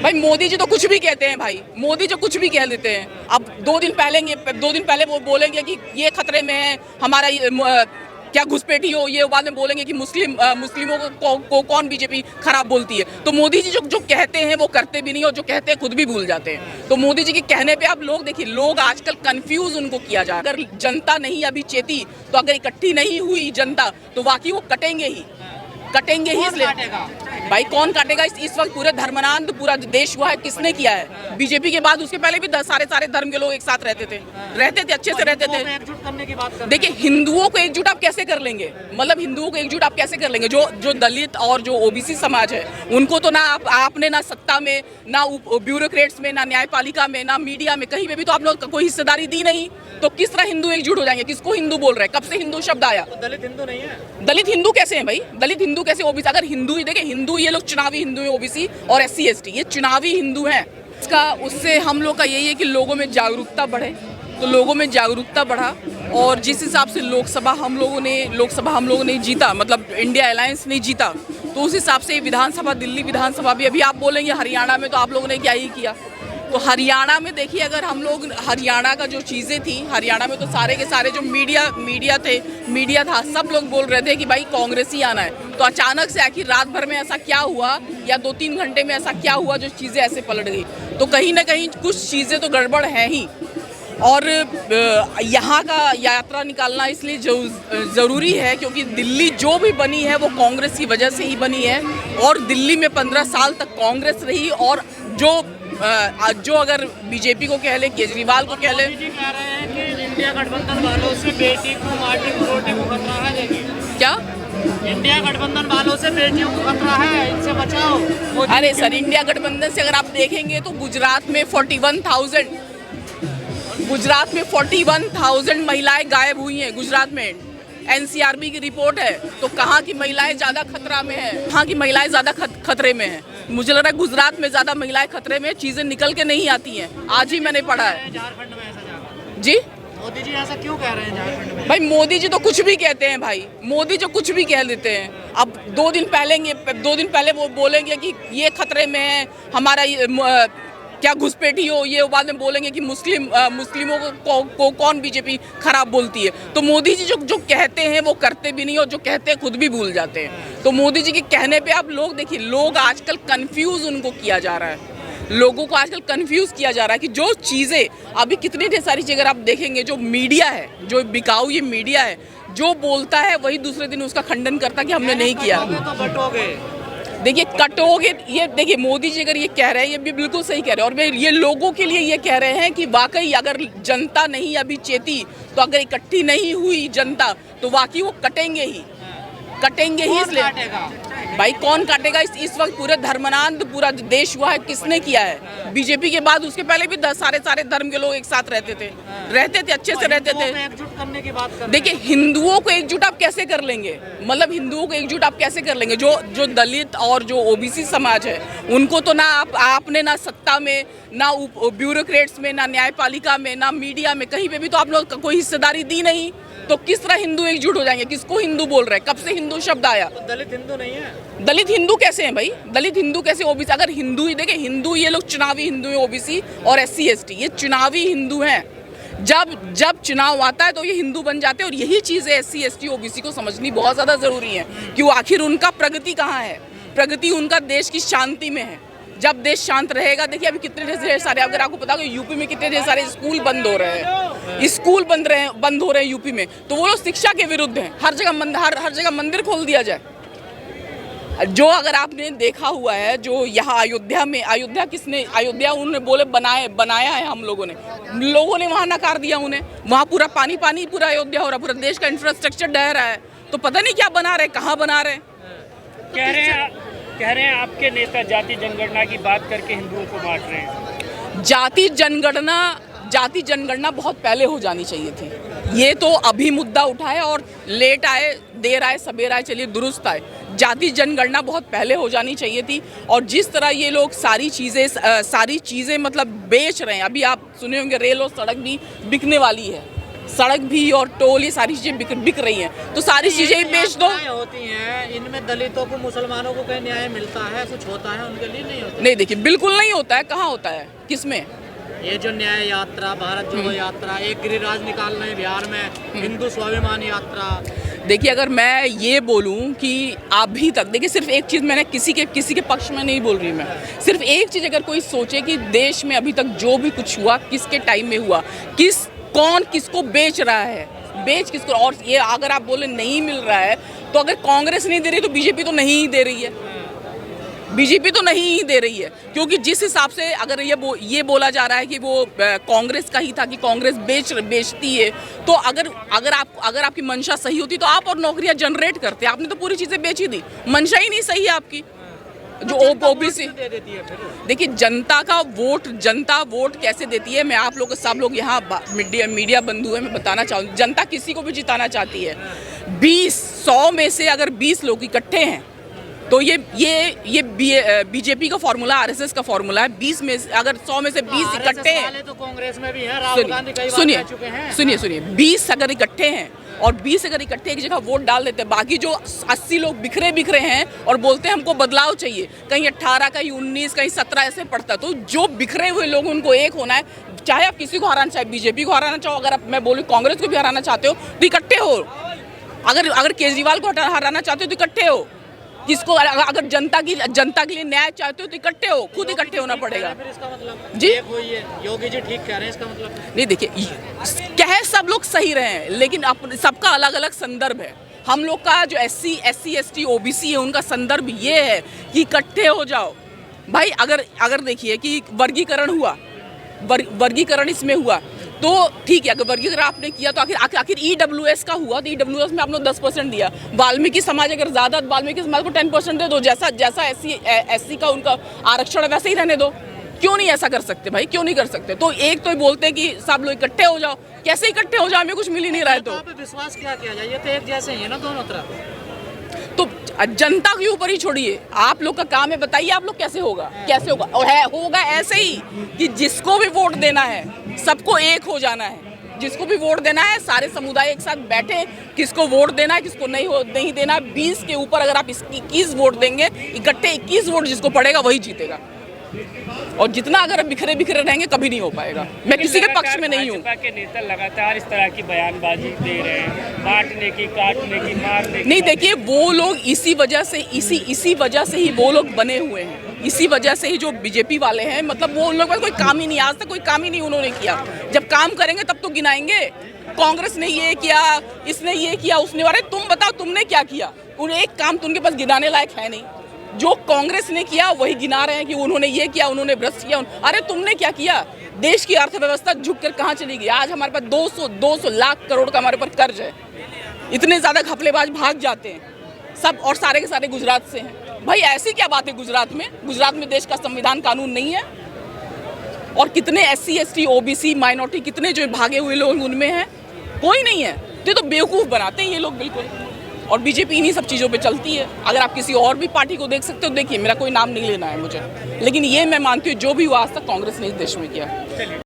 भाई मोदी जी तो कुछ भी कहते हैं भाई, मोदी जी कुछ भी कह देते हैं। अब 2 दिन पहले वो बोलेंगे कि ये खतरे में है हमारा क्या घुसपैठी हो, ये बाद में बोलेंगे कि मुस्लिमों को कौन बीजेपी खराब बोलती है। तो मोदी जी जो कहते हैं वो करते भी नहीं, और जो कहते हैं खुद भी भूल जाते हैं। तो मोदी जी के कहने पे आप लोग देखिए, लोग आजकल कंफ्यूज उनको किया जा रहा है। अगर जनता नहीं अभी चेती, तो अगर इकट्ठी नहीं हुई जनता, तो वाकई वो कटेंगे ही इसलिए भाई कौन काटेगा। इस वक्त पूरे धर्मांध पूरा देश हुआ है, किसने किया है? बीजेपी के बाद उसके पहले भी सारे धर्म के लोग एक साथ रहते थे, अच्छे से रहते थे। एकजुट करने की बात देखिए, हिंदुओं को एकजुट आप कैसे कर लेंगे? मतलब हिंदुओं को एकजुट आप कैसे कर लेंगे? जो दलित और जो ओबीसी समाज है, उनको तो ना आपने ना सत्ता में, ना ब्यूरोक्रेट्स में, ना न्यायपालिका में, ना मीडिया में, कहीं पे भी तो आप लोग कोई हिस्सेदारी दी नहीं। तो किस तरह हिंदू एकजुट हो जाएंगे? किसको हिंदू बोल रहे हैं? कब से हिंदू शब्द आया? तो दलित हिंदू नहीं है। दलित हिंदू कैसे हैं भाई? दलित हिंदू कैसे? ओबीसी अगर हिंदू ही देखे, हिंदू ये लोग चुनावी हिंदू है, ओबीसी और SC ST ये चुनावी हिंदू हैं। उससे हम लोग का यही है कि लोगों में जागरूकता बढ़े। तो लोगों में जागरूकता बढ़ा, और जिस हिसाब से लोकसभा हम लोगों ने जीता, मतलब इंडिया अलायंस ने जीता, तो उस हिसाब से विधानसभा, दिल्ली विधानसभा भी, अभी आप बोलेंगे हरियाणा में तो आप लोगों ने क्या ही किया। तो हरियाणा में देखिए, अगर हम लोग हरियाणा का जो चीज़ें थी, हरियाणा में तो सारे के सारे जो मीडिया था, सब लोग बोल रहे थे कि भाई कांग्रेस ही आना है। तो अचानक से आखिर रात भर में ऐसा क्या हुआ, या 2-3 घंटे में ऐसा क्या हुआ जो चीज़ें ऐसे पलट गई? तो कहीं ना कहीं कुछ चीज़ें तो गड़बड़ हैं ही। और यहाँ का यात्रा निकालना इसलिए ज़रूरी है क्योंकि दिल्ली जो भी बनी है वो कांग्रेस की वजह से ही बनी है, और दिल्ली में 15 साल तक कांग्रेस रही। और जो अगर बीजेपी को कह ले, केजरीवाल को कह ले, कह रहे हैं कि इंडिया गठबंधन वालों से बेटी को, माटी को, रोटी को खतरा है। देखिए क्या इंडिया गठबंधन वालों से बेटियों को खतरा है, इनसे बचाओ। अरे सर, इंडिया गठबंधन से अगर आप देखेंगे तो गुजरात में 41,000 महिलाएं गायब हुई हैं। गुजरात में NCRB की रिपोर्ट है। तो कहाँ की महिलाएं ज़्यादा खतरा में है? कहाँ की महिलाएं ज़्यादा खतरे में है? मुझे लग रहा है गुजरात में ज़्यादा महिलाएं खतरे में, चीज़ें निकल के नहीं आती हैं। आज ही मैंने पढ़ा है। झारखंड में ऐसा जी, मोदी जी ऐसा क्यों कह रहे हैं झारखंड में? भाई मोदी जी तो कुछ भी कहते हैं भाई, मोदी जी कुछ भी कह देते हैं। अब 2 दिन पहले वो बोलेंगे कि ये खतरे में है हमारा क्या घुसपैठी हो, ये बाद में बोलेंगे कि मुस्लिमों को कौन बीजेपी खराब बोलती है। तो मोदी जी जो कहते हैं वो करते भी नहीं, और जो कहते हैं खुद भी भूल जाते हैं। तो मोदी जी के कहने पे आप लोग देखिए, लोग आजकल कंफ्यूज उनको किया जा रहा है। लोगों को आजकल कंफ्यूज किया जा रहा है कि जो चीज़ें अभी कितनी ढेर सारी चीज़ें अगर आप देखेंगे, जो मीडिया है, जो बिकाऊ ये मीडिया है, जो बोलता है वही दूसरे दिन उसका खंडन करता कि हमने नहीं किया। तो बटोगे। देखिए, कटोगे, ये देखिए मोदी जी अगर ये कह रहे हैं, ये भी बिल्कुल सही कह रहे हैं। और ये लोगों के लिए ये कह रहे हैं कि वाकई अगर जनता नहीं अभी चेती, तो अगर इकट्ठी नहीं हुई जनता, तो वाकई वो कटेंगे ही इसलिए भाई कौन काटेगा। इस वक्त पूरे धर्मांध पूरा देश हुआ है, किसने किया है? बीजेपी के बाद उसके पहले भी सारे धर्म के लोग एक साथ रहते थे, अच्छे से रहते थे। एकजुट करने की बात देखिए, हिंदुओं को एकजुट आप कैसे कर लेंगे? मतलब हिंदुओं को एकजुट आप कैसे कर लेंगे? जो दलित और जो ओबीसी समाज है, उनको तो ना आपने ना सत्ता में, ना ब्यूरोक्रेट्स में, ना न्यायपालिका में, ना मीडिया में, कहीं पे भी तो आप लोग कोई हिस्सेदारी दी नहीं। तो किस तरह हिंदू एकजुट हो जाएंगे? किसको हिंदू बोल रहे हैं? कब से हिंदू शब्द आया? तो दलित हिंदू नहीं है। दलित हिंदू कैसे हैं भाई? दलित हिंदू कैसे? ओबीसी अगर हिंदू ही देखे, हिंदू ये लोग चुनावी हिंदू है, ओबीसी और SC ST ये चुनावी हिंदू हैं। जब चुनाव आता है तो ये हिंदू बन जाते हैं। और यही चीज़ें SC ST OBC को समझनी बहुत ज़्यादा ज़रूरी है कि वो आखिर उनका प्रगति कहाँ है। प्रगति उनका देश की शांति में है। जब देश शांत रहेगा, देखिए अभी कितने ढेर सारे, अगर आपको पता हो यूपी में कितने ढेर सारे स्कूल बंद हो रहे हैं, बंद हो रहे हैं यूपी में। तो वो लोग शिक्षा के विरुद्ध हैं। हर जगह मंदिर खोल दिया जाए। जो अगर आपने देखा हुआ है, जो यहाँ अयोध्या उन्होंने बोले बनाया है, हम लोगों ने वहाँ नकार दिया उन्हें। वहाँ पूरा पानी पूरा अयोध्या हो रहा, पूरा देश का इंफ्रास्ट्रक्चर ढह रहा है। तो पता नहीं क्या बना रहे, कहाँ बना रहे। कह रहे हैं आपके नेता जाति जनगणना की बात करके हिंदुओं को बांट रहे हैं। जाति जनगणना बहुत पहले हो जानी चाहिए थी। ये तो अभी मुद्दा उठा है, और लेट आए, देर आए, सबेर आए, चलिए दुरुस्त आए। जाति जनगणना बहुत पहले हो जानी चाहिए थी। और जिस तरह ये लोग सारी चीज़ें मतलब बेच रहे हैं, अभी आप सुने होंगे रेल और सड़क भी बिकने वाली है। सड़क भी और टोल, ये सारी चीजें बिक रही हैं, तो सारी चीजें ही बेच दो। होती हैं इनमें दलितों को, मुसलमानों को कहीं न्याय मिलता है, कुछ होता है, उनके लिए नहीं होता। नहीं देखिए, बिल्कुल नहीं होता है। कहाँ होता है, किसमें? ये जो न्याय यात्रा, भारत जोड़ो यात्रा, एक गिरिराज निकाल रहे हैं बिहार में, हिंदू स्वाभिमान यात्रा। देखिए, अगर मैं ये बोलूं कि अभी तक, देखिए सिर्फ एक चीज़, मैंने किसी के पक्ष में नहीं बोल रही, मैं सिर्फ एक चीज़, अगर कोई सोचे कि देश में अभी तक जो भी कुछ हुआ किसके टाइम में हुआ, कौन किसको बेच रहा है, बेच किसको, और ये अगर आप बोले नहीं मिल रहा है, तो अगर कांग्रेस नहीं दे रही तो बीजेपी तो नहीं दे रही है, बीजेपी तो नहीं दे रही है। क्योंकि जिस हिसाब से अगर ये बोला जा रहा है कि वो कांग्रेस का ही था, कि कांग्रेस बेचती है, तो अगर आपकी मंशा सही होती तो आप और नौकरियां जनरेट करते। आपने तो पूरी चीजें बेची दी, मंशा ही नहीं सही है आपकी। जो ओबीसी दे देती है, देखिए जनता वोट कैसे देती है, मैं आप लोग सब लोग यहाँ मीडिया बंधु है, मैं बताना चाहूँ, जनता किसी को भी जिताना चाहती है। 100 में से अगर 20 लोग इकट्ठे हैं, तो ये बीजेपी का फॉर्मूला, आरएसएस का फॉर्मूला है। 20 में अगर 100 में से 20 इकट्ठे हैं, तो कांग्रेस में भी है, राहुल गांधी कई बार कह चुके हैं। सुनिए 20 अगर इकट्ठे हैं और 20 अगर इकट्ठे एक जगह वोट डाल देते हैं, बाकी जो 80 लोग बिखरे हैं और बोलते हैं हमको बदलाव चाहिए, कहीं 18, कहीं 19, कहीं 17 ऐसे पड़ता है, तो जो बिखरे हुए लोग उनको एक होना है। चाहे आप किसी को हराना, चाहे बीजेपी को हराना चाहो, अगर मैं बोलूँ कांग्रेस को भी हराना चाहते हो तो इकट्ठे हो। अगर केजरीवाल को हराना चाहते हो तो इकट्ठे हो। किसको, अगर जनता के लिए न्याय चाहते हो तो इकट्ठे हो, खुद इकट्ठे होना पड़ेगा। फिर इसका मतलब जी, योगी जी ठीक कह रहे हैं, इसका मतलब नहीं देखिए, कह सब लोग सही रहे हैं, लेकिन सबका अलग अलग संदर्भ है। हम लोग का जो SC ST OBC है, उनका संदर्भ ये है कि इकट्ठे हो जाओ भाई। अगर देखिए कि वर्गीकरण इसमें हुआ तो ठीक है, अगर वर्गीकरण आपने किया तो आखिर EWS का हुआ, तो EWS में आपने 10% दिया। वाल्मीकि समाज अगर ज़्यादा, वाल्मीकि समाज को 10% दे दो, जैसा SC का उनका आरक्षण है वैसे ही रहने दो। क्यों नहीं ऐसा कर सकते भाई, क्यों नहीं कर सकते? तो एक तो बोलते हैं कि सब लोग इकट्ठे हो जाओ, कैसे इकट्ठे हो जाओ, हमें कुछ मिल ही नहीं रहा है। तो विश्वास क्या किया जाए, ये तो एक जैसे ही है ना दोनों तरफ। तो जनता के ऊपर ही छोड़िए, आप लोग का काम है, बताइए आप लोग कैसे होगा और होगा ऐसे ही कि जिसको भी वोट देना है सबको एक हो जाना है। जिसको भी वोट देना है सारे समुदाय एक साथ बैठे, किसको वोट देना है, किसको नहीं देना। 20 के ऊपर अगर आप 21 वोट देंगे, इकट्ठे 21 वोट जिसको पड़ेगा वही जीतेगा। और जितना अगर बिखरे रहेंगे कभी नहीं हो पाएगा। मैं किसी के पक्ष में नहीं हूँ। भाजपा के नेता लगातार इस तरह की बयानबाजी दे रहे हैं, बांटने की, काटने की, मारने की। नहीं देखिए, वो लोग इसी वजह से ही वो लोग बने हुए हैं। इसी वजह से ही जो बीजेपी वाले हैं, मतलब वो उन लोगों का कोई काम ही नहीं, आज तक कोई काम ही नहीं उन्होंने किया। जब काम करेंगे तब तो गिनाएंगे, कांग्रेस ने ये किया, इसने ये किया, उसने। अरे तुम बताओ तुमने क्या किया? उन्हें एक काम तो उनके पास गिनाने लायक है नहीं। जो कांग्रेस ने किया वही गिना रहे हैं कि उन्होंने ये किया, उन्होंने भ्रष्ट किया। अरे तुमने क्या किया? देश की अर्थव्यवस्था झुककर कहाँ चली गई? आज हमारे पास 200 लाख करोड़ का हमारे ऊपर कर्ज है। इतने ज्यादा घपलेबाज भाग जाते हैं सब, और सारे के सारे गुजरात से हैं। भाई ऐसी क्या बात है गुजरात में देश का संविधान कानून नहीं है? और कितने SC ST OBC माइनॉरिटी, कितने जो भागे हुए लोग उनमें हैं? कोई नहीं है। तो बेवकूफ़ बनाते हैं ये लोग बिल्कुल। और बीजेपी इन्हीं सब चीज़ों पे चलती है। अगर आप किसी और भी पार्टी को देख सकते हो, देखिए मेरा कोई नाम नहीं लेना है मुझे, लेकिन ये मैं मानती हूँ जो भी हुआ आज तक कांग्रेस ने इस देश में किया।